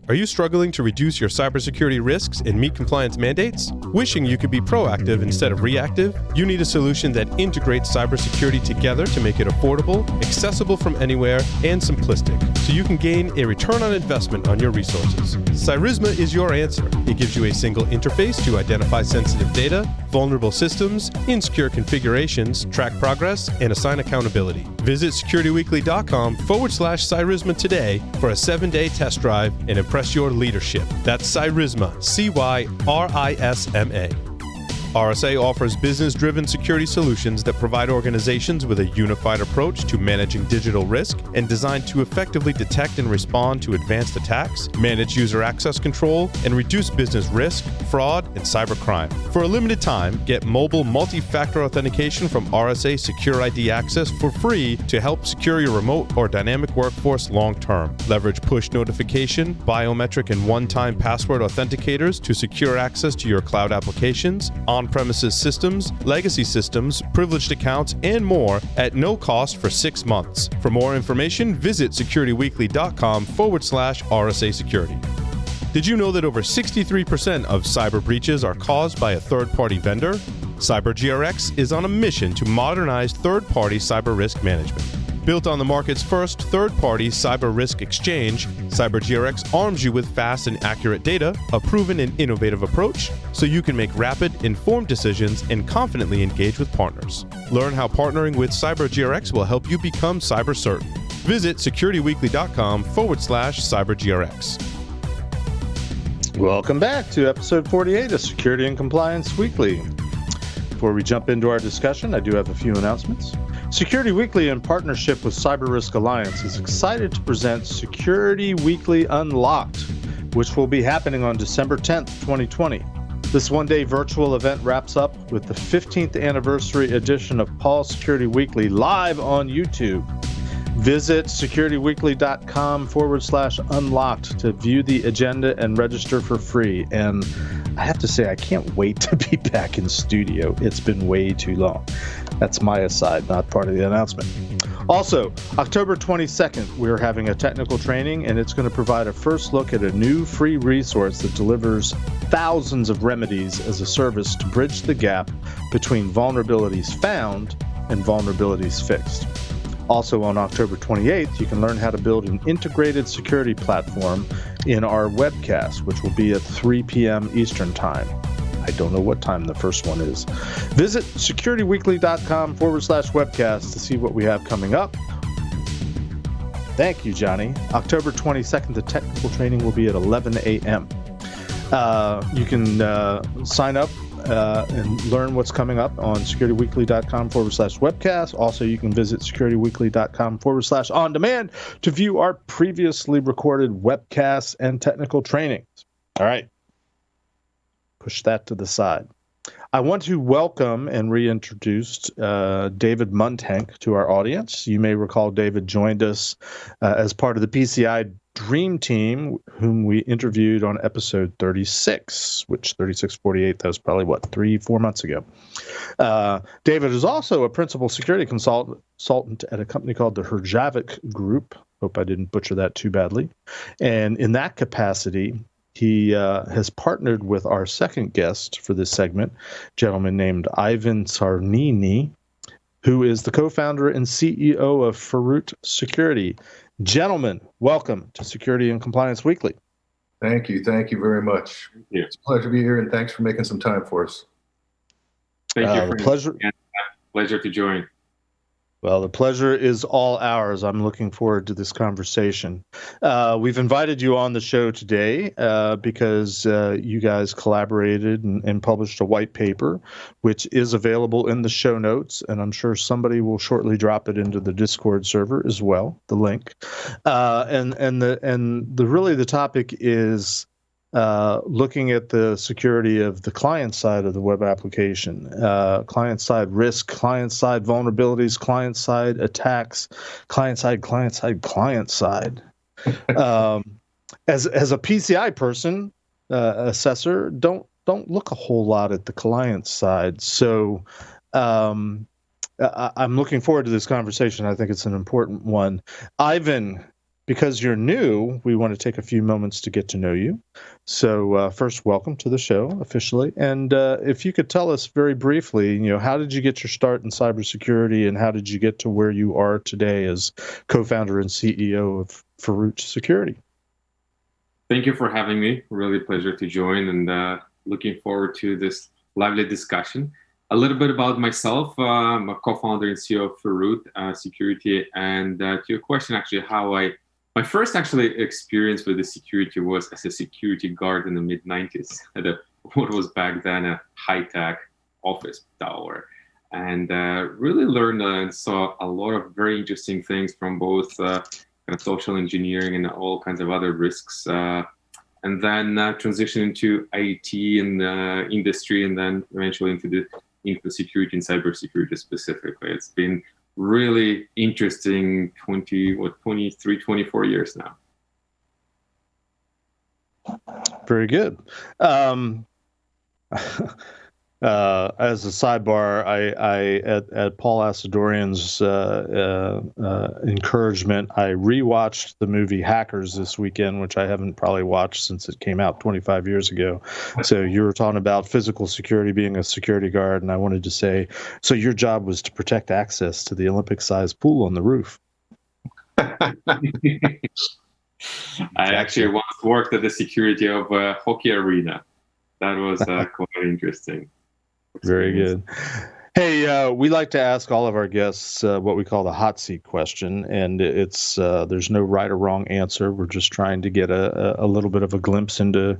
Are you struggling to reduce your cybersecurity risks and meet compliance mandates? Wishing you could be proactive instead of reactive? You need a solution that integrates cybersecurity together to make it affordable, accessible from anywhere, and simplistic, so you can gain a return on investment on your resources. Tsarynny is your answer. It gives you a single interface to identify sensitive data, vulnerable systems, insecure configurations, track progress, and assign accountability. Visit securityweekly.com/Tsarynny today for a 7-day test drive and impress your leadership. That's Tsarynny, CYRISMA. RSA offers business-driven security solutions that provide organizations with a unified approach to managing digital risk and designed to effectively detect and respond to advanced attacks, manage user access control, and reduce business risk, fraud, and cybercrime. For a limited time, get mobile multi-factor authentication from RSA Secure ID Access for free to help secure your remote or dynamic workforce long-term. Leverage push notification, biometric, and one-time password authenticators to secure access to your cloud applications, on-premises systems, legacy systems, privileged accounts, and more at no cost for 6 months. For more information, visit securityweekly.com/RSA Security. Did you know that over 63% of cyber breaches are caused by a third-party vendor? CyberGRX is on a mission to modernize third-party cyber risk management. Built on the market's first third-party cyber risk exchange, CyberGRX arms you with fast and accurate data, a proven and innovative approach, so you can make rapid, informed decisions and confidently engage with partners. Learn how partnering with CyberGRX will help you become cyber certain. Visit securityweekly.com/CyberGRX. Welcome back to episode 48 of Security and Compliance Weekly. Before we jump into our discussion, I do have a few announcements. Security Weekly, in partnership with Cyber Risk Alliance, is excited to present Security Weekly Unlocked, which will be happening on December 10th, 2020. This one-day virtual event wraps up with the 15th anniversary edition of Paul's Security Weekly live on YouTube. Visit securityweekly.com/unlocked to view the agenda and register for free. And I have to say, I can't wait to be back in studio. It's been way too long. That's my aside, not part of the announcement. Also, October 22nd, we're having a technical training, and it's going to provide a first look at a new free resource that delivers thousands of remedies as a service to bridge the gap between vulnerabilities found and vulnerabilities fixed. Also on October 28th, you can learn how to build an integrated security platform in our webcast, which will be at 3 p.m. Eastern Time. I don't know what time the first one is. Visit securityweekly.com/webcast to see what we have coming up. Thank you, Johnny. October 22nd, the technical training will be at 11 a.m. You can sign up and learn what's coming up on securityweekly.com/webcast. Also, you can visit securityweekly.com/on-demand to view our previously recorded webcasts and technical trainings. All right. Push that to the side. I want to welcome and reintroduce David Muntank to our audience. You may recall David joined us as part of the PCI Dream Team, whom we interviewed on episode 36, which 3648, that was probably, 3-4 months ago. David is also a principal security consultant at a company called the Herjavec Group. Hope I didn't butcher that too badly. And in that capacity, he has partnered with our second guest for this segment, a gentleman named Ivan Tsarynny, who is the co-founder and CEO of Ferut Security. Gentlemen, welcome to Security and Compliance Weekly. Thank you. Thank you very much. It's a pleasure to be here, and thanks for making some time for us. Thank you. Pleasure To join. Well, the pleasure is all ours. I'm looking forward to this conversation. We've invited you on the show today because you guys collaborated and published a white paper, which is available in the show notes, and I'm sure somebody will shortly drop it into the Discord server as well, the link. And the topic is looking at the security of the client side of the web application, client side risk, client side vulnerabilities, client side attacks, client side. As a PCI person, assessor, don't look a whole lot at the client side. So I'm looking forward to this conversation. I think it's an important one. Ivan, because you're new, we want to take a few moments to get to know you. So first, welcome to the show officially. And if you could tell us very briefly, how did you get your start in cybersecurity, and how did you get to where you are today as co-founder and CEO of Farouk Security? Thank you for having me. Really a pleasure to join, and looking forward to this lively discussion. A little bit about myself. I'm a co-founder and CEO of Farouk Security. And to your question, actually, my first experience with the security was as a security guard in the mid-90s at what was back then a high-tech office tower. And really learned and saw a lot of very interesting things from both kind of social engineering and all kinds of other risks. And then transitioned into IT and industry, and then eventually into security and cybersecurity specifically. It's been really interesting 23, 24 years now. Very good. As a sidebar, I at Paul Asadorian's encouragement, I rewatched the movie Hackers this weekend, which I haven't probably watched since it came out 25 years ago. So you were talking about physical security, being a security guard, and I wanted to say, so your job was to protect access to the Olympic-sized pool on the roof. I actually once worked at the security of a hockey arena. That was quite interesting. Very good. Hey, we like to ask all of our guests what we call the hot seat question, and it's there's no right or wrong answer. We're just trying to get a little bit of a glimpse into,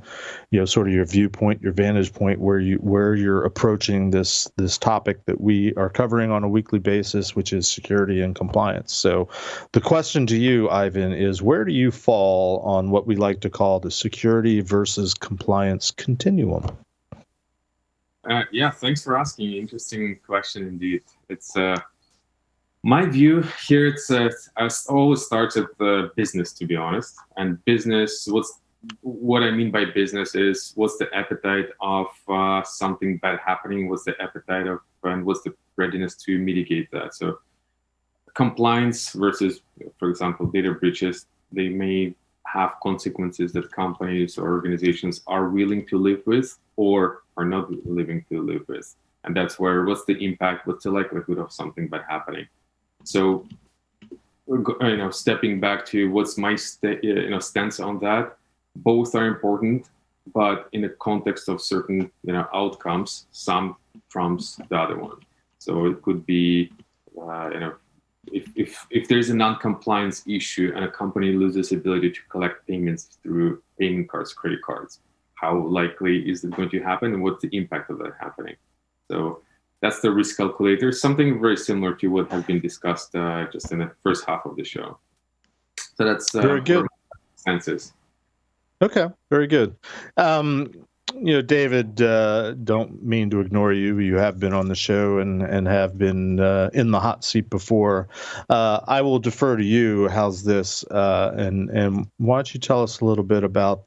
sort of your viewpoint, your vantage point, where you're approaching this topic that we are covering on a weekly basis, which is security and compliance. So, the question to you, Ivan, is where do you fall on what we like to call the security versus compliance continuum? Yeah, thanks for asking. Interesting question indeed. It's my view here. I always starts at the business, to be honest. And business, what I mean by business is what's the appetite of something bad happening? What's the appetite of, and what's the readiness to mitigate that? So compliance versus, for example, data breaches, they may have consequences that companies or organizations are willing to live with or are not willing to live with. And that's where, what's the impact, what's the likelihood of something bad happening? So, stepping back to what's my stance on that, both are important, but in the context of certain outcomes, some trumps the other one. So it could be, if there's a non-compliance issue and a company loses ability to collect payments through payment cards, credit cards, how likely is it going to happen, and what's the impact of that happening? So that's the risk calculator, something very similar to what has been discussed just in the first half of the show. So that's very good. Senses. Okay, very good. David, don't mean to ignore you. You have been on the show and have been in the hot seat before. I will defer to you. How's this? And why don't you tell us a little bit about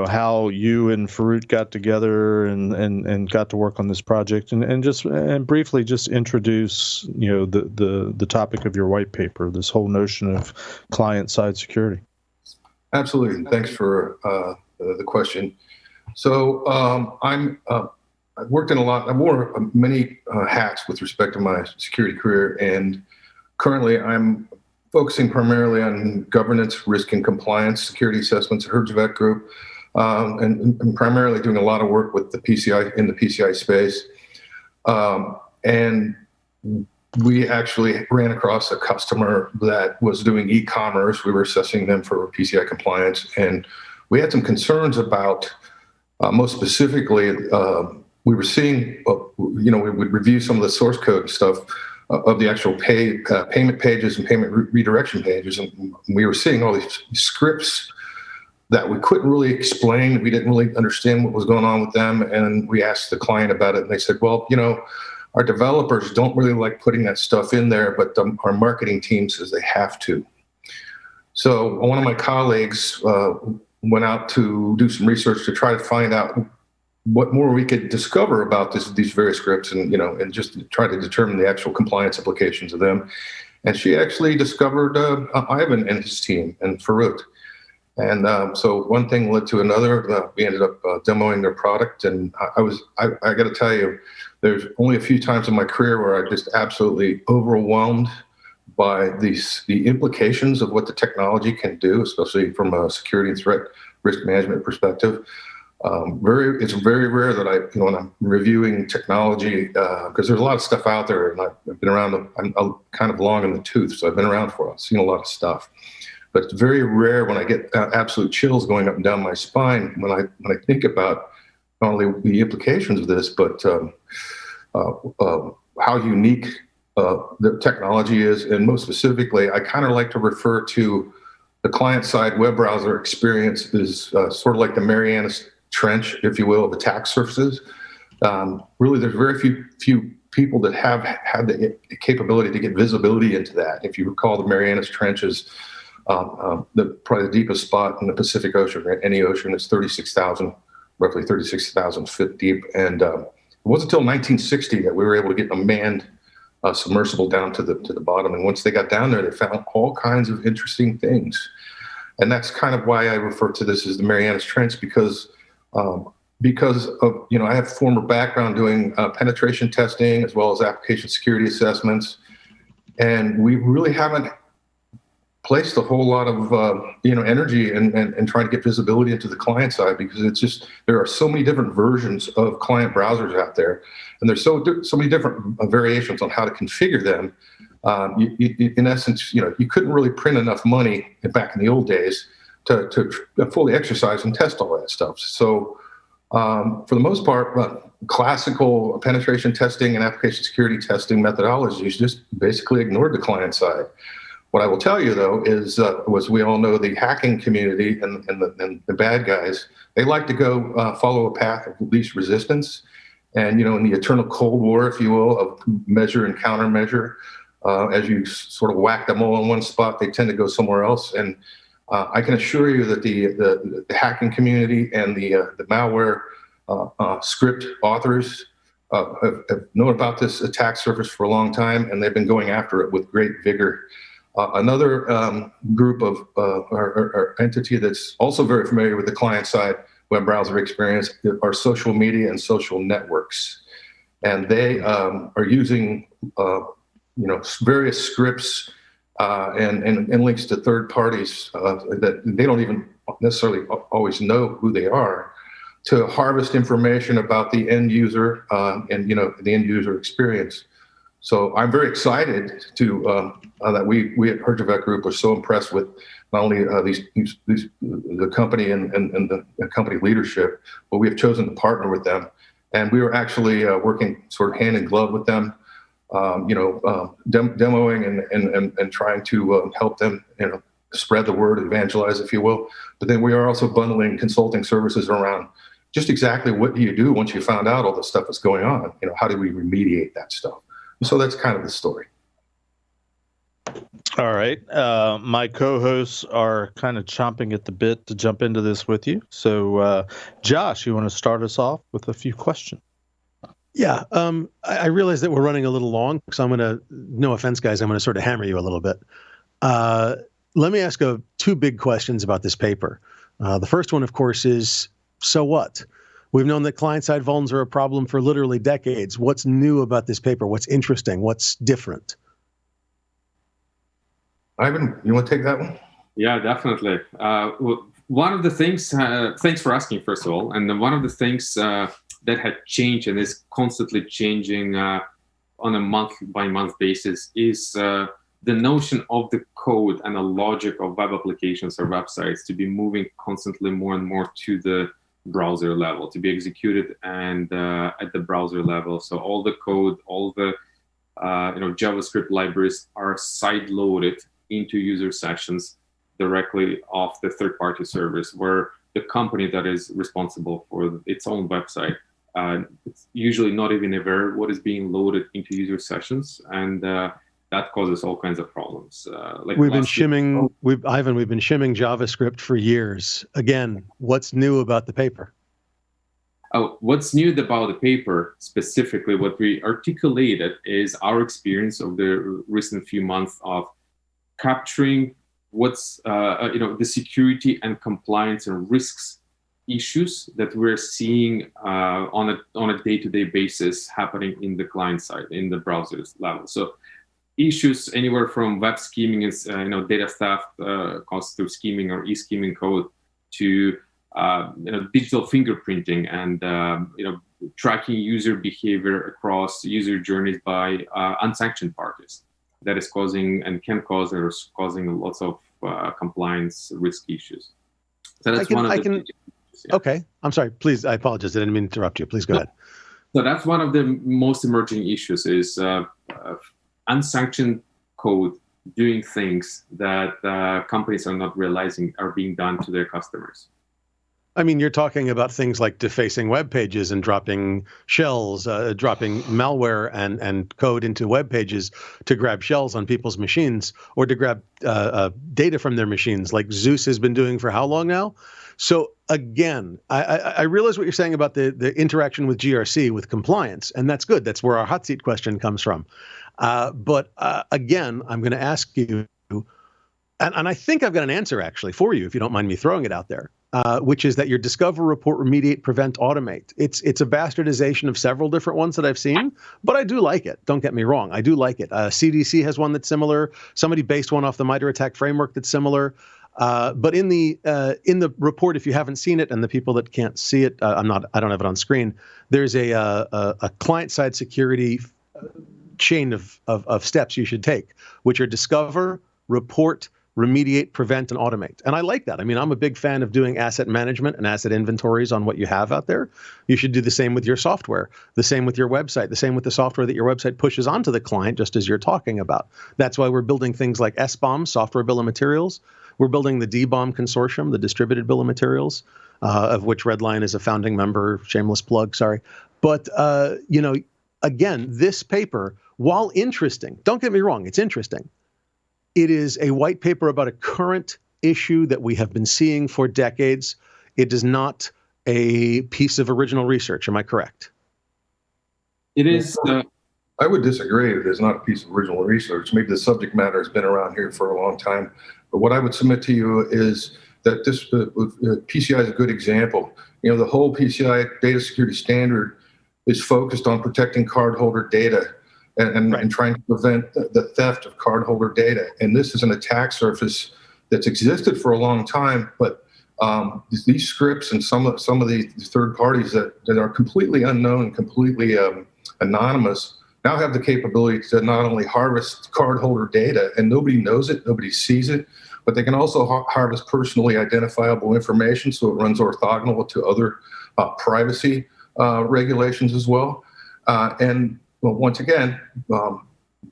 how you and Farouk got together and got to work on this project, and briefly just introduce the topic of your white paper, this whole notion of client-side security. Absolutely. Thanks for the question. So I've worked in I wore many hats with respect to my security career, and currently I'm focusing primarily on governance, risk, and compliance security assessments at Herjavec Group, and primarily doing a lot of work with the PCI space. And we actually ran across a customer that was doing e-commerce. We were assessing them for PCI compliance, and we had some concerns about, most specifically, we were seeing, we would review some of the source code and stuff of the actual payment pages and payment redirection pages, and we were seeing all these scripts that we couldn't really explain. We didn't really understand what was going on with them, and we asked the client about it, and they said, well, our developers don't really like putting that stuff in there, but our marketing team says they have to. So one of my colleagues went out to do some research to try to find out what more we could discover about these various scripts, and just try to determine the actual compliance implications of them. and she actually discovered Ivan and his team and Farut. And so one thing led to another. We ended up demoing their product, and I got to tell you, there's only a few times in my career where I just absolutely overwhelmed by the implications of what the technology can do, especially from a security and threat risk management perspective. It's very rare that when I'm reviewing technology, because there's a lot of stuff out there, and I've been around. I'm kind of long in the tooth, so I've been around for a while, seen a lot of stuff. But it's very rare when I get absolute chills going up and down my spine when I think about not only the implications of this, but how unique the technology is, and most specifically, I kind of like to refer to the client-side web browser experience as sort of like the Marianas Trench, if you will, of attack surfaces. Really, there's very few people that have had the capability to get visibility into that. If you recall, the Marianas Trench is probably the deepest spot in the Pacific Ocean, or any ocean. It's roughly 36,000 feet deep. And it wasn't until 1960 that we were able to get a manned submersible down to the bottom. And once they got down there, they found all kinds of interesting things. And that's kind of why I refer to this as the Marianas Trench, because of, I have former background doing penetration testing as well as application security assessments. And we really haven't placed a whole lot of energy and trying to get visibility into the client side, because it's just, there are so many different versions of client browsers out there, and there's so many different variations on how to configure them. In essence, you couldn't really print enough money back in the old days to fully exercise and test all that stuff. So for the most part, classical penetration testing and application security testing methodologies just basically ignored the client side. What I will tell you, though, is we all know the hacking community and the bad guys, they like to go follow a path of least resistance. And, in the eternal Cold War, if you will, of measure and countermeasure, as you sort of whack them all in one spot, they tend to go somewhere else. And I can assure you that the hacking community and the malware script authors have known about this attack surface for a long time, and they've been going after it with great vigor. Another group of or entity that's also very familiar with the client-side web browser experience are social media and social networks, and they are using various scripts and links to third parties that they don't even necessarily always know who they are, to harvest information about the end user and the end user experience. So I'm very excited to that we at Herjavec Group are so impressed with not only the company and the company leadership, but we have chosen to partner with them, and we are actually working sort of hand in glove with them, demoing and trying to help them spread the word, evangelize, if you will. But then we are also bundling consulting services around just exactly what do you do once you found out all the stuff that's going on. How do we remediate that stuff? So that's kind of the story. All right. My co-hosts are kind of chomping at the bit to jump into this with you. So, Josh, you want to start us off with a few questions? Yeah. I realize that we're running a little long, so no offense, guys, I'm going to sort of hammer you a little bit. Let me ask two big questions about this paper. The first one, of course, is, so what? We've known that client-side vulns are a problem for literally decades. What's new about this paper? What's interesting? What's different? Ivan, you want to take that one? Yeah, definitely. One of the things, thanks for asking, first of all, and one of the things that had changed and is constantly changing on a month-by-month basis is the notion of the code and the logic of web applications or websites to be moving constantly more and more to the browser level, to be executed and at the browser level. So all the code, all the JavaScript libraries are side-loaded into user sessions directly off the third-party servers, where the company that is responsible for its own website, it's usually not even aware what is being loaded into user sessions, and that causes all kinds of problems. We've been shimming JavaScript for years. Again, what's new about the paper? What's new about the paper specifically? What we articulated is our experience of the recent few months of capturing what's the security and compliance and risks issues that we're seeing on a day-to-day basis happening in the client side, in the browsers level. So issues anywhere from web scheming and data theft caused through scheming or e-scheming code to digital fingerprinting and tracking user behavior across user journeys by unsanctioned parties. That is causing and can cause or is causing lots of compliance risk issues. So that's one of the issues, yeah. Okay, I'm sorry. Please, I apologize. I didn't mean to interrupt you. Please go ahead. So that's one of the most emerging issues is unsanctioned code doing things that companies are not realizing are being done to their customers. I mean, you're talking about things like defacing web pages and dropping shells, dropping malware and code into web pages to grab shells on people's machines or to grab data from their machines, like Zeus has been doing for how long now? So again, I realize what you're saying about the interaction with GRC, with compliance, and that's good. That's where our hot seat question comes from. But again, I'm going to ask you, and I think I've got an answer actually for you, if you don't mind me throwing it out there. Which is that your discover, report, remediate, prevent, automate. It's a bastardization of several different ones that I've seen, but I do like it. Don't get me wrong. I do like it. CDC has one that's similar. Somebody based one off the MITRE ATT&CK framework that's similar. But in the report, if you haven't seen it, and the people that can't see it, I don't have it on screen. There's a client-side security chain of steps you should take, which are discover, report, remediate, prevent, and automate. And I like that. I mean, I'm a big fan of doing asset management and asset inventories on what you have out there. You should do the same with your software, the same with your website, the same with the software that your website pushes onto the client, just as you're talking about. That's why we're building things like SBOM, Software Bill of Materials. We're building the DBOM Consortium, the Distributed Bill of Materials, of which Redline is a founding member. Shameless plug, sorry. But, again, this paper, while interesting, don't get me wrong, it's interesting. It is a white paper about a current issue that we have been seeing for decades. It is not a piece of original research. Am I correct? It is. I would disagree. It is not a piece of original research. Maybe the subject matter has been around here for a long time. But what I would submit to you is that this PCI is a good example. The whole PCI data security standard is focused on protecting cardholder data. And trying to prevent the theft of cardholder data. And this is an attack surface that's existed for a long time, but these scripts and some of the third parties that are completely unknown, completely anonymous, now have the capability to not only harvest cardholder data, and nobody knows it, nobody sees it, but they can also harvest personally identifiable information, so it runs orthogonal to other privacy regulations as well. Well, once again,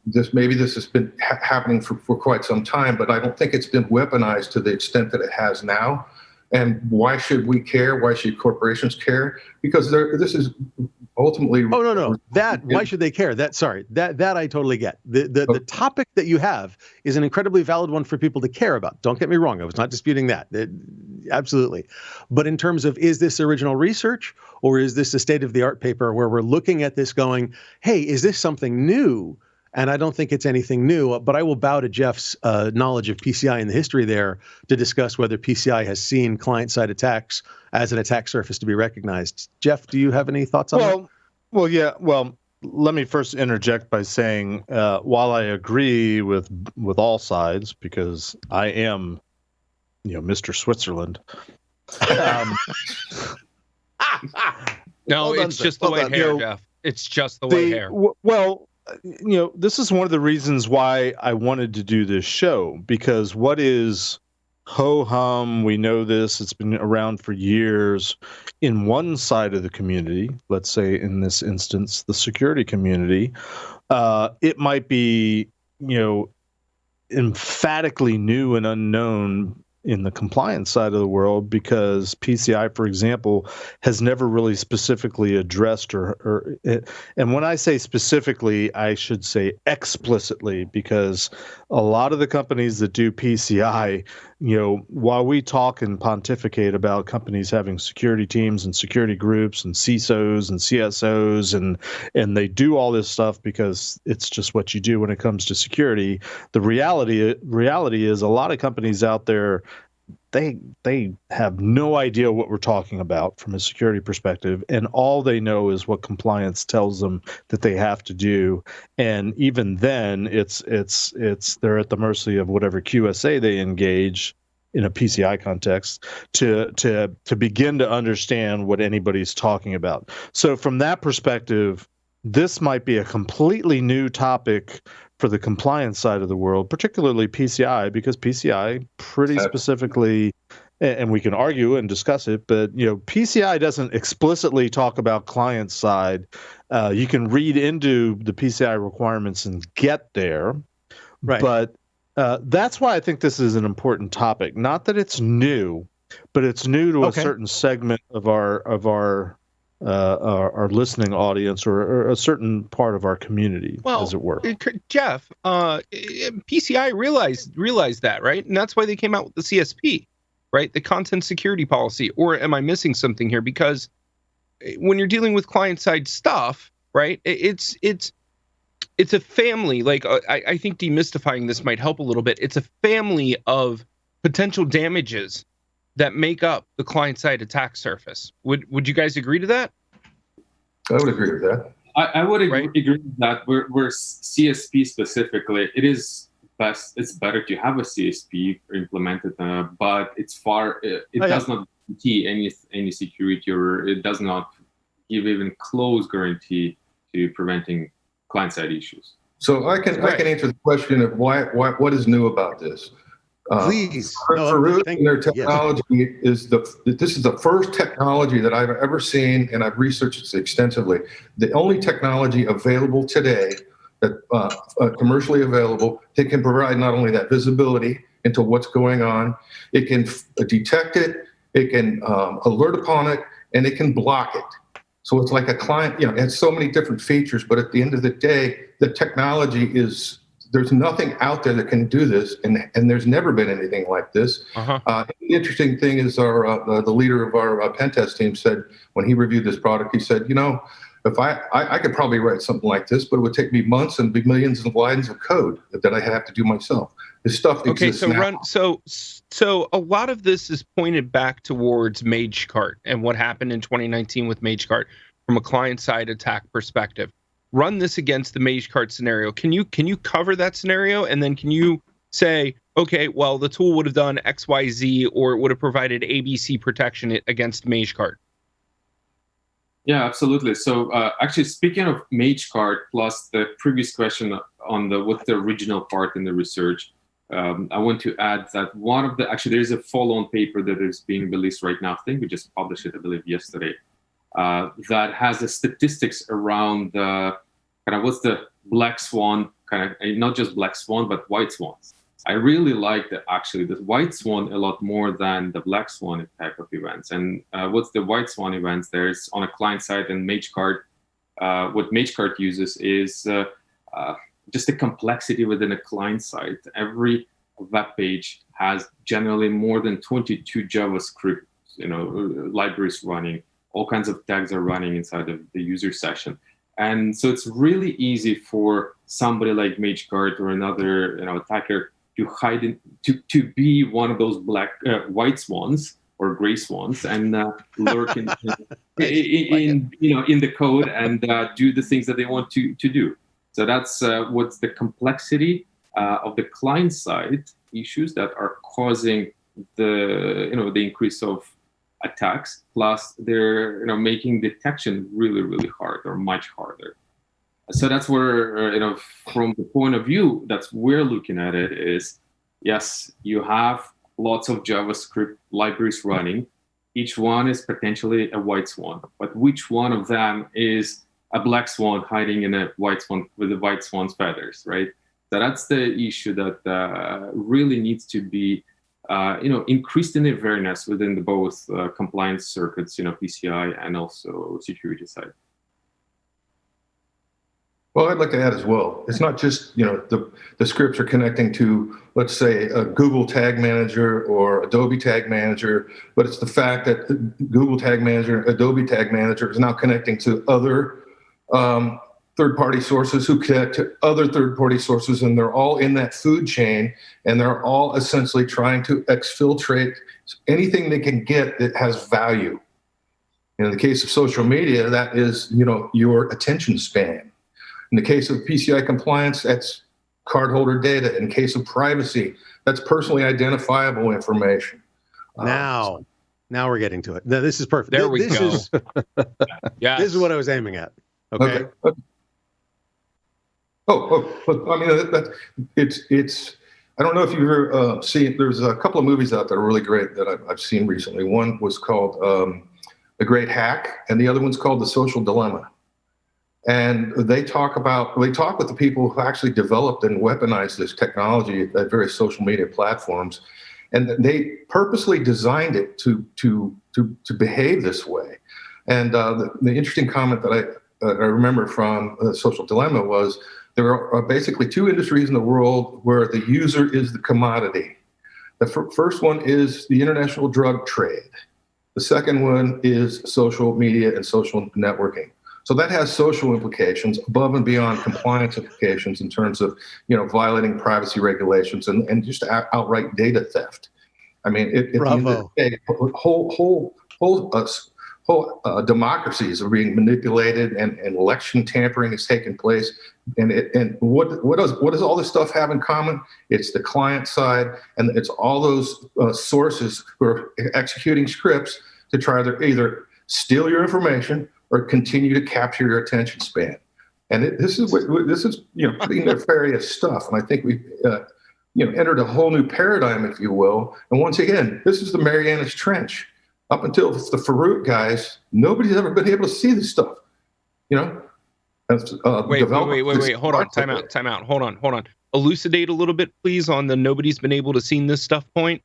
this has been happening for quite some time, but I don't think it's been weaponized to the extent that it has now. And why should we care? Why should corporations care? Because this is ultimately. Oh no! Why should they care? That I totally get. The topic that you have is an incredibly valid one for people to care about. Don't get me wrong. I was not disputing that. Absolutely. But in terms of, is this original research or is this a state-of-the-art paper where we're looking at this going, hey, is this something new? And I don't think it's anything new, but I will bow to Jeff's knowledge of PCI and the history there to discuss whether PCI has seen client-side attacks as an attack surface to be recognized. Jeff, do you have any thoughts on that? Well, yeah. Well, let me first interject by saying, while I agree with all sides, because I am, Mr. Switzerland. No, it's just the white hair, Jeff. It's just the white hair. Well, this is one of the reasons why I wanted to do this show, because what is ho-hum, we know this, it's been around for years in one side of the community, let's say in this instance, the security community, it might be, emphatically new and unknown in the compliance side of the world, because PCI, for example, has never really specifically addressed and when I say specifically, I should say explicitly, because a lot of the companies that do PCI while we talk and pontificate about companies having security teams and security groups and CISOs and CSOs and they do all this stuff because it's just what you do when it comes to security, the reality is a lot of companies out there, they have no idea what we're talking about from a security perspective, and all they know is what compliance tells them that they have to do. And even then, it's they're at the mercy of whatever QSA they engage in a PCI context to begin to understand what anybody's talking about. So from that perspective, this might be a completely new topic for the compliance side of the world, particularly PCI, because PCI pretty specifically, and we can argue and discuss it, but PCI doesn't explicitly talk about client side. You can read into the PCI requirements and get there, right? But that's why I think this is an important topic. Not that it's new, but it's new to a certain segment of our listening audience or a certain part of our community, as it were. Jeff, PCI realized that, right? And that's why they came out with the CSP, right? The content security policy. Or am I missing something here? Because when you're dealing with client-side stuff, right, it's a family. Like I think demystifying this might help a little bit. It's a family of potential damages that make up the client-side attack surface. Would you guys agree to that? I would agree with that. I would agree with that. We're CSP specifically. It is best. It's better to have a CSP implemented, but it does not guarantee any security, or it does not give even close guarantee to preventing client-side issues. So I can answer the question of what is new about this. Please. Farut and their technology this is the first technology that I've ever seen, and I've researched it extensively. The only technology available today that commercially available that can provide not only that visibility into what's going on, it can detect it, it can alert upon it, and it can block it. So it's like a client, it has so many different features, but at the end of the day, the technology there's nothing out there that can do this, and there's never been anything like this. The interesting thing is the leader of our pen test team said, when he reviewed this product, he said, if I could probably write something like this, but it would take me months and be millions of lines of code that I have to do myself. This stuff exists now. So a lot of this is pointed back towards MageCart and what happened in 2019 with MageCart from a client-side attack perspective. Run this against the MageCart scenario. Can you cover that scenario, and then can you say, okay, well, the tool would have done X, Y, Z, or it would have provided ABC protection against MageCart? Yeah, absolutely. So actually, speaking of MageCart, plus the previous question on what's the original part in the research, I want to add that there's a follow-on paper that is being released right now. I think we just published it, I believe, yesterday. That has the statistics around what's the black swan, not just black swan, but white swans. I really like the white swan a lot more than the black swan type of events. And what's the white swan events? There's on a client side, and MageCart, what MageCart uses is just the complexity within a client side. Every web page has generally more than 22 JavaScript libraries running. All kinds of tags are running inside of the user session. And so it's really easy for somebody like MageCart or another attacker to hide to be one of those white swans or gray swans and lurk in the code and do the things that they want to do. So that's what's the complexity of the client side issues that are causing the increase of attacks, plus they're making detection really, really hard or much harder. So that's where from the point of view that we're looking at it is, yes, you have lots of JavaScript libraries running. Each one is potentially a white swan, but which one of them is a black swan hiding in a white swan with the white swan's feathers, right? So that's the issue that really needs to be increased in awareness within both compliance circuits, PCI and also security side. Well, I'd like to add as well. It's not just, the scripts are connecting to, let's say, a Google Tag Manager or Adobe Tag Manager, but it's the fact that Google Tag Manager, Adobe Tag Manager is now connecting to other third-party sources who connect to other third-party sources, and they're all in that food chain, and they're all essentially trying to exfiltrate anything they can get that has value. In the case of social media, that is, your attention span. In the case of PCI compliance, that's cardholder data. In case of privacy, that's personally identifiable information. Now we're getting to it. No, this is perfect. There we go. Yes. This is what I was aiming at. Okay. It's. I don't know if you've ever seen. There's a couple of movies out there really great that I've seen recently. One was called The Great Hack, and the other one's called The Social Dilemma. And they talk with the people who actually developed and weaponized this technology at various social media platforms, and they purposely designed it to behave this way. And the interesting comment that I remember from The Social Dilemma was there are basically two industries in the world where the user is the commodity. The first one is the international drug trade. The second one is social media and social networking. So that has social implications above and beyond compliance implications in terms of, violating privacy regulations and just outright data theft. I mean, at the end of the day, whole democracies are being manipulated, and election tampering is taking place. And what does all this stuff have in common? It's the client side, and it's all those sources who are executing scripts to try to either steal your information or continue to capture your attention span. And this is pretty nefarious stuff. And I think we've entered a whole new paradigm, if you will. And once again, this is the Marianas Trench. Up until the Farouk guys, nobody's ever been able to see this stuff. Wait. Hold on. Time out. Hold on. Elucidate a little bit, please, on the nobody's been able to see this stuff point.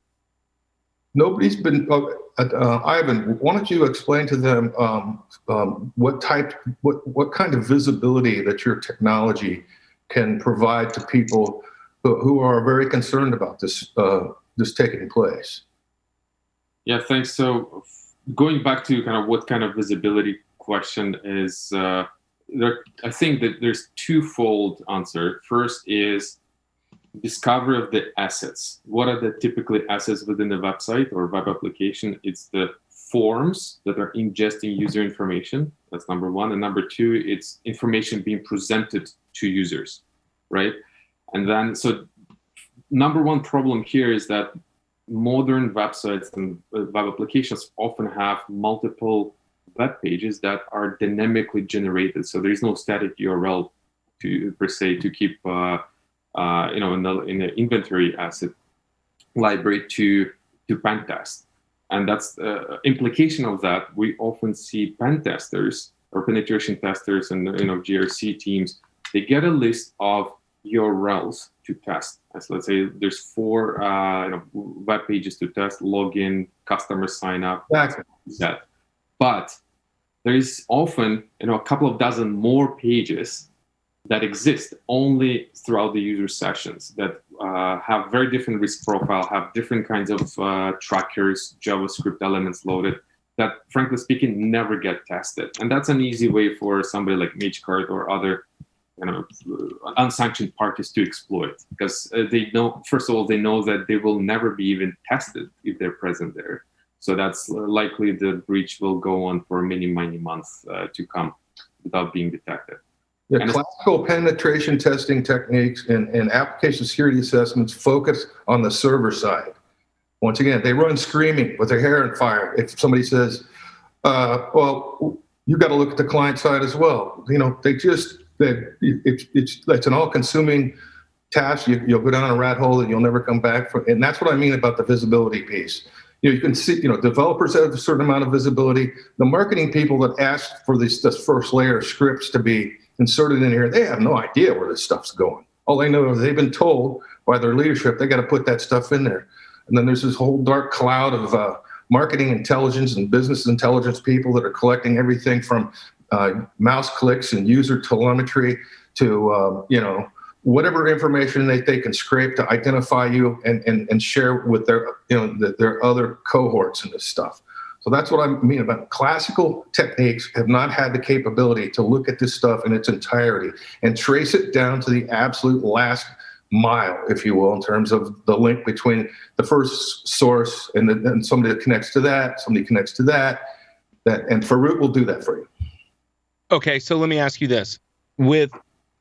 Nobody's been. Ivan, why don't you explain to them what kind of visibility that your technology can provide to people who are very concerned about this taking place? Yeah, thanks. So going back to kind of what kind of visibility question is, I think that there's twofold answer. First is discovery of the assets. What are the typically assets within the website or web application? It's the forms that are ingesting user information. That's number one. And number two, it's information being presented to users, right? And then, so number one problem here is that modern websites and web applications often have multiple web pages that are dynamically generated. So there is no static URL per se to keep in the inventory asset library to pen test. And that's the implication of that. We often see pen testers or penetration testers and GRC teams, they get a list of URLs to test. So let's say there's 4 web pages to test, login, customer sign up, that. But there is often a couple of dozen more pages that exist only throughout the user sessions that have very different risk profile, have different kinds of trackers, JavaScript elements loaded that, frankly speaking, never get tested. And that's an easy way for somebody like MageCart or other unsanctioned parties to exploit, because they know, first of all, they know that they will never be even tested if they're present there. So that's likely the breach will go on for many, many months to come without being detected. Yeah, classical penetration testing techniques and application security assessments focus on the server side. Once again, they run screaming with their hair on fire if somebody says, well, you got to look at the client side as well. It's an all-consuming task. You'll go down a rat hole and you'll never come back from. And that's what I mean about the visibility piece. You can see, developers have a certain amount of visibility. The marketing people that ask for this first layer of scripts to be inserted in here, they have no idea where this stuff's going. All they know is they've been told by their leadership they got to put that stuff in there. And then there's this whole dark cloud of marketing intelligence and business intelligence people that are collecting everything from mouse clicks and user telemetry to whatever information they can scrape to identify you and share with their other cohorts in this stuff. So that's what I mean about classical techniques have not had the capability to look at this stuff in its entirety and trace it down to the absolute last mile, if you will, in terms of the link between the first source and then somebody that connects to that, somebody connects to that, and Farouk will do that for you. Okay, so let me ask you this. With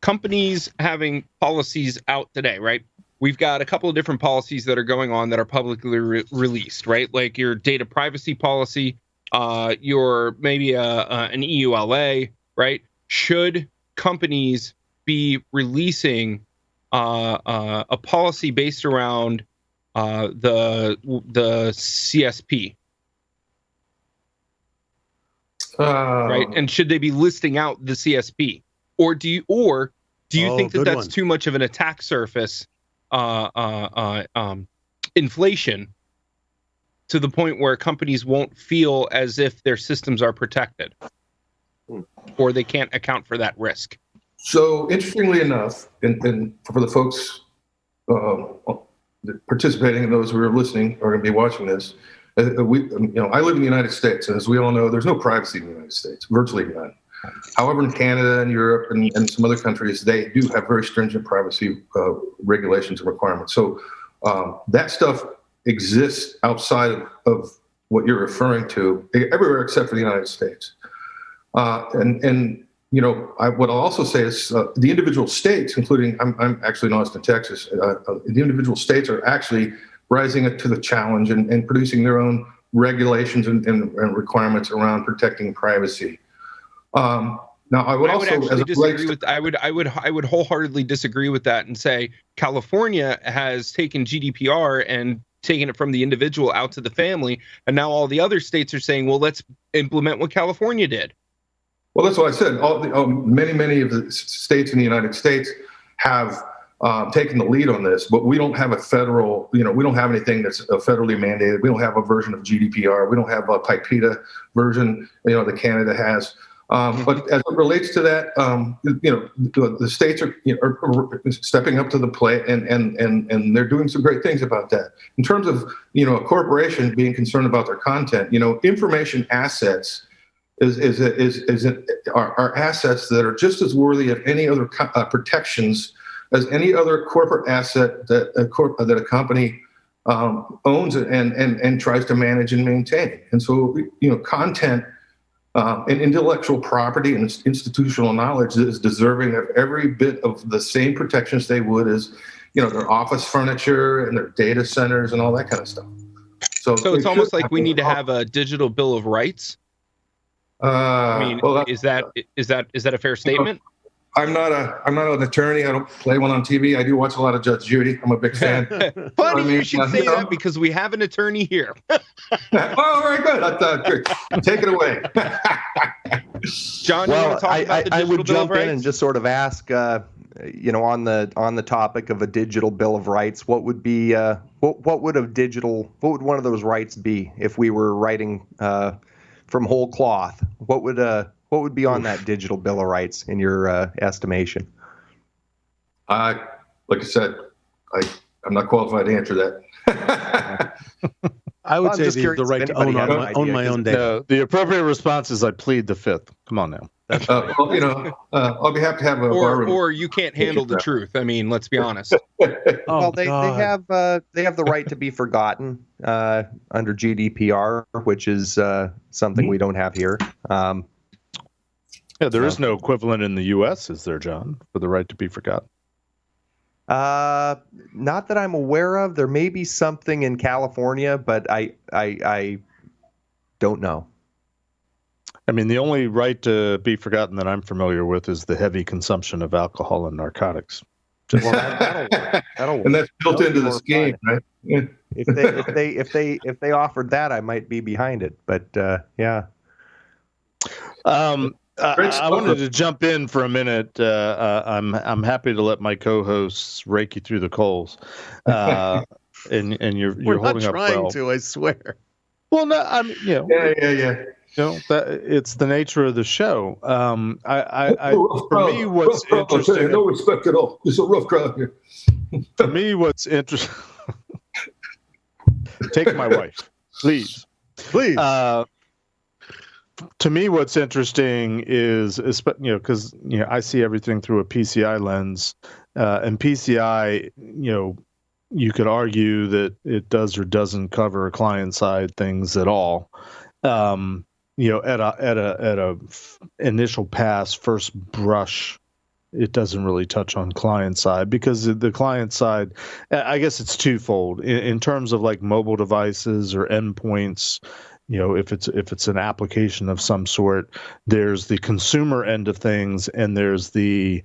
companies having policies out today, right? We've got a couple of different policies that are going on that are publicly released, right? Like your data privacy policy, your maybe an EULA, right? Should companies be releasing a policy based around the CSP? Right, and should they be listing out the CSP, or do you think that that's too much of an attack surface, inflation, to the point where companies won't feel as if their systems are protected, or they can't account for that risk? So interestingly enough, and for the folks participating and those who are listening are going to be watching this. I live in the United States, and as we all know, there's no privacy in the United States, virtually none. However, in Canada and Europe and some other countries, they do have very stringent privacy regulations and requirements. So that stuff exists outside of what you're referring to everywhere except for the United States. What I'll also say is the individual states, including I'm actually in Austin, Texas. The individual states are actually rising up to the challenge and producing their own regulations and requirements around protecting privacy. Now, I would wholeheartedly disagree with that and say California has taken GDPR and taken it from the individual out to the family, and now all the other states are saying, well, let's implement what California did. Well, that's what I said. Many of the states in the United States have taken the lead on this, but we don't have a federal, we don't have anything that's federally mandated. We don't have a version of GDPR. We don't have a PIPEDA version, that Canada has. But as it relates to that, the states are stepping up to the plate, and they're doing some great things about that. In terms of a corporation being concerned about their content, information assets are assets that are just as worthy of any other protections as any other corporate asset that a company owns and tries to manage and maintain. And so, content and intellectual property and institutional knowledge is deserving of every bit of the same protections they would as, their office furniture and their data centers and all that kind of stuff. So it's almost like we need to have a digital bill of rights. Is that a fair statement? I'm not an attorney. I don't play one on TV. I do watch a lot of Judge Judy. I'm a big fan. Funny you should say that, because we have an attorney here. Oh, very good. Good. Take it away. John, you want to talk about the digital I would bill jump of in rights? and just sort of ask, on the topic of a digital bill of rights, what would be what would one of those rights be if we were writing from whole cloth? What would be on that digital bill of rights in your estimation? Like I said, I'm not qualified to answer that. I would say the right to own my own data. No, the appropriate response is I plead the fifth. Come on now. I'll be happy to have a bar. Or you can't handle the truth. I mean, let's be honest. Well, they have the right to be forgotten under GDPR, which is something we don't have here. Yeah, there is no equivalent in the U.S., is there, John, for the right to be forgotten? Not that I'm aware of. There may be something in California, but I don't know. I mean, the only right to be forgotten that I'm familiar with is the heavy consumption of alcohol and narcotics. Well, that'll and that's built into the scheme, right? Yeah. If they offered that, I might be behind it. But yeah. I wanted to jump in for a minute. I'm happy to let my co-hosts rake you through the coals, and you're We're holding not up trying well. to, I swear. Well, no, I'm Yeah. that it's the nature of the show. For me, what's interesting. No respect at all. It's a rough crowd here. For me, what's interesting. Take my wife, please. To me, what's interesting is, because I see everything through a PCI lens, and PCI, you could argue that it does or doesn't cover client side things at all. At a initial pass, first brush, it doesn't really touch on client side, because the client side, I guess it's twofold in terms of like mobile devices or endpoints. If it's an application of some sort, there's the consumer end of things, and there's the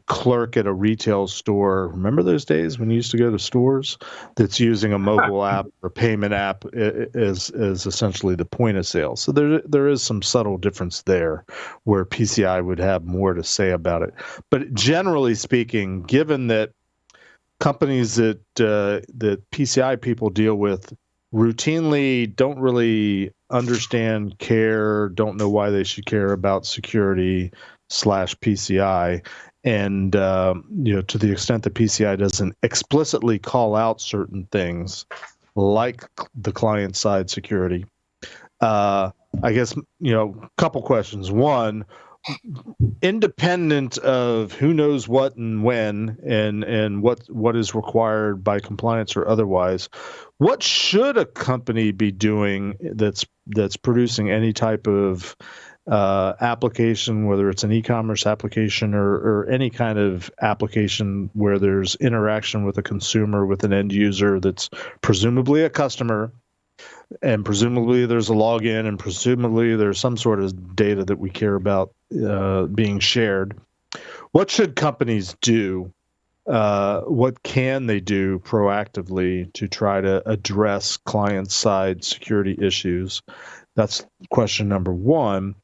clerk at a retail store. Remember those days when you used to go to stores that's using a mobile app or payment app as essentially the point of sale. So there is some subtle difference there where PCI would have more to say about it. But generally speaking, given that companies that PCI people deal with routinely don't really understand, care, don't know why they should care about security / PCI, and to the extent that PCI doesn't explicitly call out certain things like the client side security, I guess couple questions. One, independent of who knows what and when and what is required by compliance or otherwise, what should a company be doing that's producing any type of application, whether it's an e-commerce application or any kind of application where there's interaction with a consumer, with an end user that's presumably a customer, and presumably there's a login, and presumably there's some sort of data that we care about being shared. What should companies do? What can they do proactively to try to address client-side security issues? That's question number one.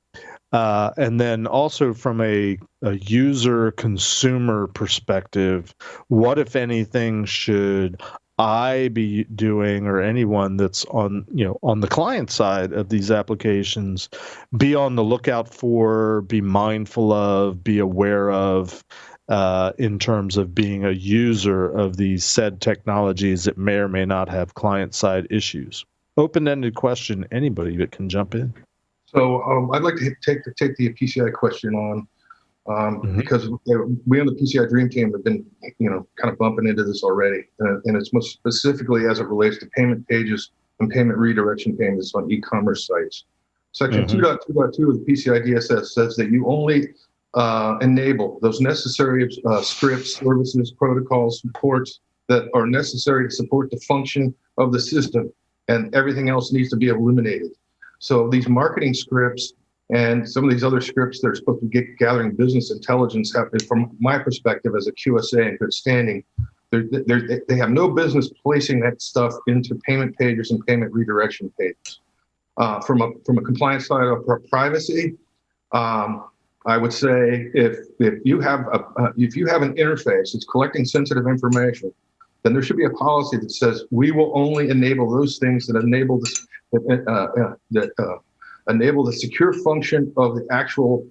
And then also from a user-consumer perspective, what, if anything, should I be doing, or anyone that's on the client side of these applications, be on the lookout for, be mindful of, be aware of, in terms of being a user of these said technologies that may or may not have client-side issues? Open-ended question. Anybody that can jump in. So I'd like to take the PCI question on, because we on the PCI Dream Team have been, kind of bumping into this already, and it's most specifically as it relates to payment pages and payment redirection payments on e-commerce sites. Section 2.2.2 of the PCI DSS says that you only enable those necessary scripts, services, protocols, supports that are necessary to support the function of the system, and everything else needs to be eliminated. So these marketing scripts and some of these other scripts that are supposed to be gathering business intelligence have, from my perspective as a QSA in good standing, they have no business placing that stuff into payment pages and payment redirection pages. From a compliance side of privacy, I would say if you have an interface that's collecting sensitive information, then there should be a policy that says we will only enable those things that enable this enable the secure function of the actual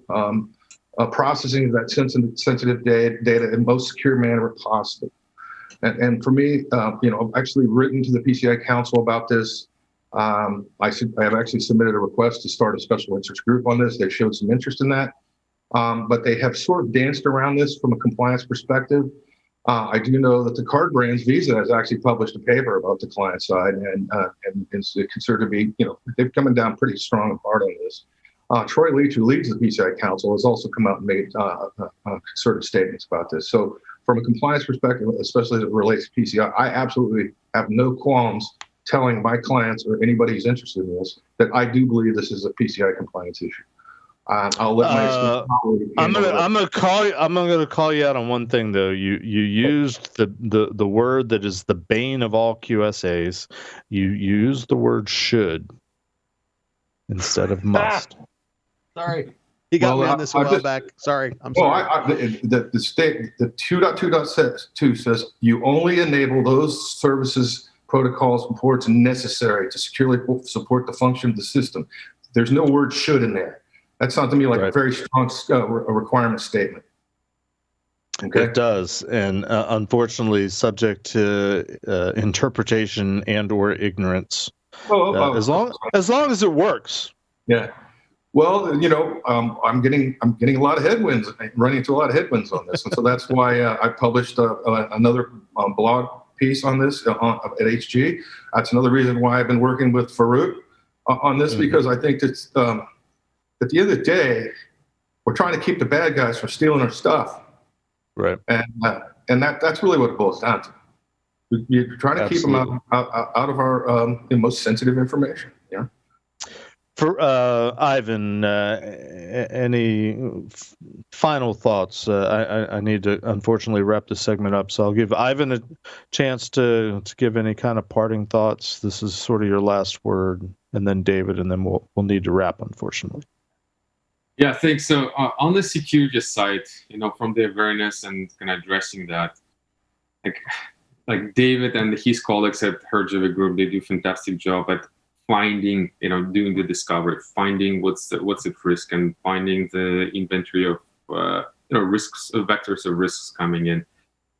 processing of that sensitive data in most secure manner possible. And for me, I've actually written to the PCI Council about this. I have actually submitted a request to start a special interest group on this. They showed some interest in that, but they have sort of danced around this from a compliance perspective. I do know that the card brands, Visa, has actually published a paper about the client side, and it's considered to be, they've come down pretty strong and hard on this. Troy Leach, who leads the PCI Council, has also come out and made concerted statements about this. So from a compliance perspective, especially as it relates to PCI, I absolutely have no qualms telling my clients or anybody who's interested in this that I do believe this is a PCI compliance issue. I'll let my I'm gonna call you out on one thing though. You used the word that is the bane of all QSAs. You used the word should instead of must. Sorry. He got me on this a while back. Sorry. I'm sorry. The 2.2.2 says you only enable those services, protocols, and ports necessary to securely support the function of the system. There's no word should in there. That sounds to me like Right. a very strong requirement statement. Okay. It does, and unfortunately, subject to interpretation and/or ignorance. As long as it works. Yeah. Well, I'm getting a lot of headwinds, running into a lot of headwinds on this, and so that's why I published another blog piece on this at HG. That's another reason why I've been working with Farut on this, because I think that at the end of the day, we're trying to keep the bad guys from stealing our stuff. Right. And that's really what it boils down to. You're trying to keep them out of our most sensitive information. Yeah. For Ivan, any final thoughts? I need to unfortunately wrap this segment up, so I'll give Ivan a chance to give any kind of parting thoughts. This is sort of your last word, and then David, and then we'll need to wrap, unfortunately. Yeah, thanks. So on the security side, from the awareness and kind of addressing that, like David and his colleagues at Herjava Group, they do a fantastic job at finding, doing the discovery, finding what's at risk, and finding the inventory of risks, vectors of risks coming in.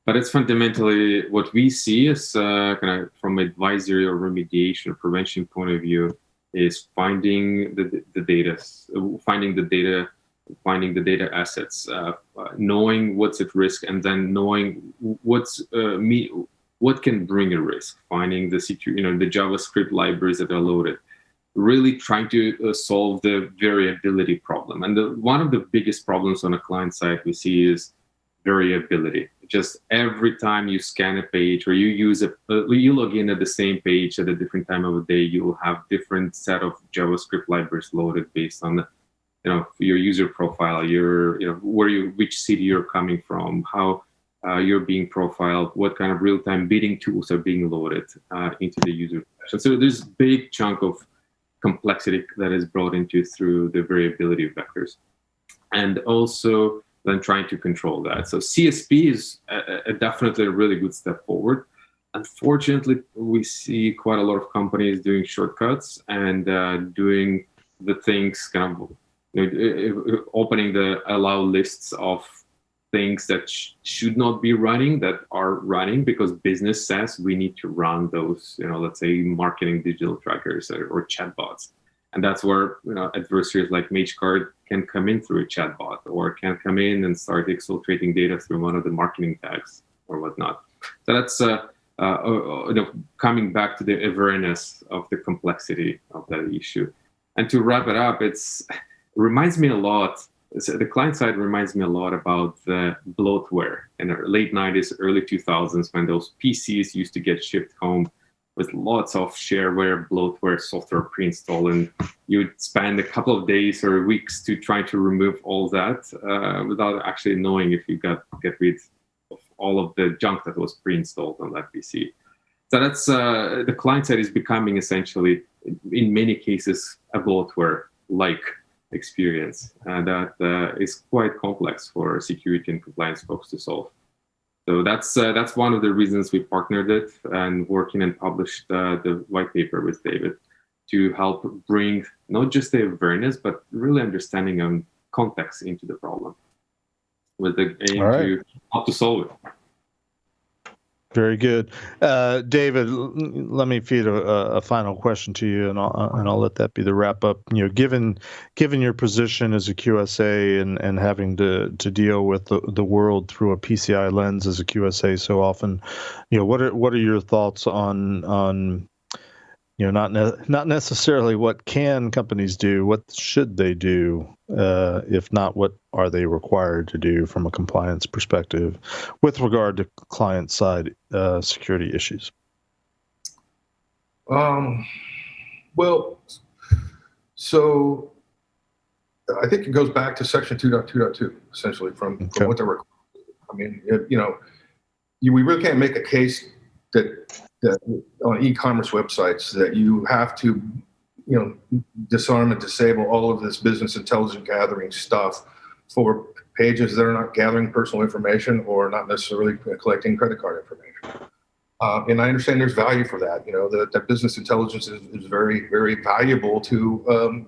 But it's fundamentally what we see is kind of from advisory or remediation or prevention point of view, is finding the data, finding the data assets, knowing what's at risk, and then knowing what can bring a risk, finding the the JavaScript libraries that are loaded, really trying to solve the variability problem. And one of the biggest problems on a client side we see is variability. Just every time you scan a page or you you log in at the same page at a different time of the day, you'll have different set of JavaScript libraries loaded based on your user profile, which city you're coming from, how you're being profiled, what kind of real-time bidding tools are being loaded into the user session. So there's a big chunk of complexity that is brought into through the variability vectors, and also then trying to control that. So CSP is definitely a really good step forward. Unfortunately, we see quite a lot of companies doing shortcuts and doing the things kind of opening the allow lists of things that should not be running that are running because business says we need to run those, let's say marketing digital trackers or chatbots. And that's where adversaries like MageCard can come in through a chatbot, or can come in and start exfiltrating data through one of the marketing tags or whatnot. So that's coming back to the awareness of the complexity of that issue. And to wrap it up, it reminds me a lot. The client side reminds me a lot about the bloatware in the late 90s, early 2000s, when those PCs used to get shipped home with lots of shareware, bloatware software pre-installed, and you would spend a couple of days or weeks to try to remove all that without actually knowing if you get rid of all of the junk that was pre-installed on that PC. So that's the client side is becoming essentially, in many cases, a bloatware-like experience, and that is quite complex for security and compliance folks to solve. So that's one of the reasons we partnered it and working and published the white paper with David to help bring not just the awareness, but really understanding and context into the problem with the aim to help to solve it. Very good. David, let me feed a final question to you, and I'll let that be the wrap up. Given your position as a QSA and having to deal with the world through a PCI lens as a QSA so often, what are your thoughts on not necessarily what can companies do, what should they do, if not what are they required to do from a compliance perspective with regard to client side security issues? Well, so I think it goes back to section 2.2.2 essentially from what they're required. I mean, we really can't make a case that on e-commerce websites that you have to, disarm and disable all of this business intelligence gathering stuff for pages that are not gathering personal information or not necessarily collecting credit card information. And I understand there's value for that. That business intelligence is very, very valuable to,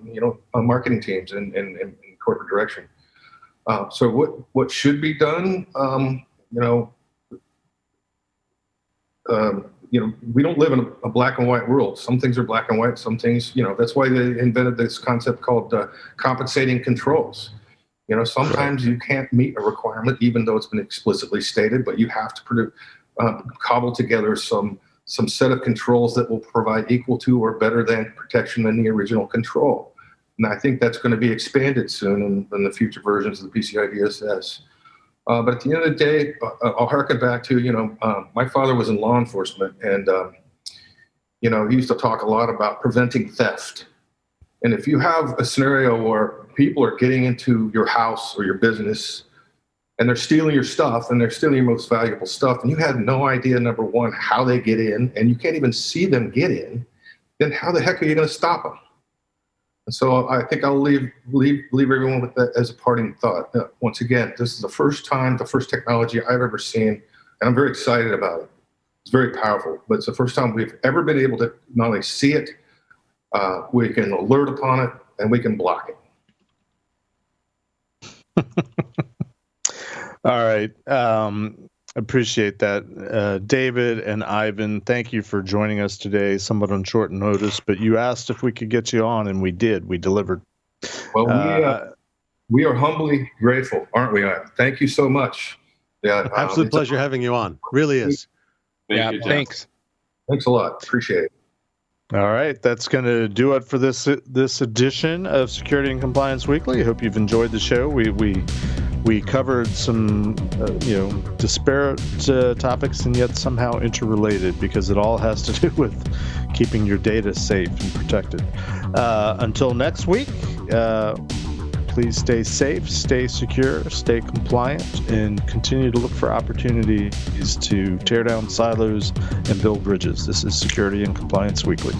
marketing teams and corporate direction. So what should be done? We don't live in a black and white world. Some things are black and white. Some things, that's why they invented this concept called compensating controls. Sometimes you can't meet a requirement, even though it's been explicitly stated, but you have to cobble together some set of controls that will provide equal to or better than protection than the original control. And I think that's going to be expanded soon in the future versions of the PCI DSS. But at the end of the day, I'll harken back to, my father was in law enforcement, and, he used to talk a lot about preventing theft. And if you have a scenario where people are getting into your house or your business and they're stealing your stuff and they're stealing your most valuable stuff, and you have no idea, number one, how they get in, and you can't even see them get in, then how the heck are you going to stop them? And so I think I'll leave everyone with that as a parting thought. Once again, this is the first technology I've ever seen, and I'm very excited about it. It's very powerful, but it's the first time we've ever been able to not only see it, we can alert upon it, and we can block it. All right. Appreciate that. David and Ivan, thank you for joining us today, somewhat on short notice, but you asked if we could get you on, and we did. We delivered. Well, we are humbly grateful, aren't we, Ivan? Thank you so much. Yeah, absolute pleasure having you on. Really is. Thank you, Jeff. Thanks. Thanks a lot. Appreciate it. All right, that's going to do it for this edition of Security and Compliance Weekly. I hope you've enjoyed the show. We covered some, disparate topics and yet somehow interrelated, because it all has to do with keeping your data safe and protected. Until next week, please stay safe, stay secure, stay compliant, and continue to look for opportunities to tear down silos and build bridges. This is Security and Compliance Weekly.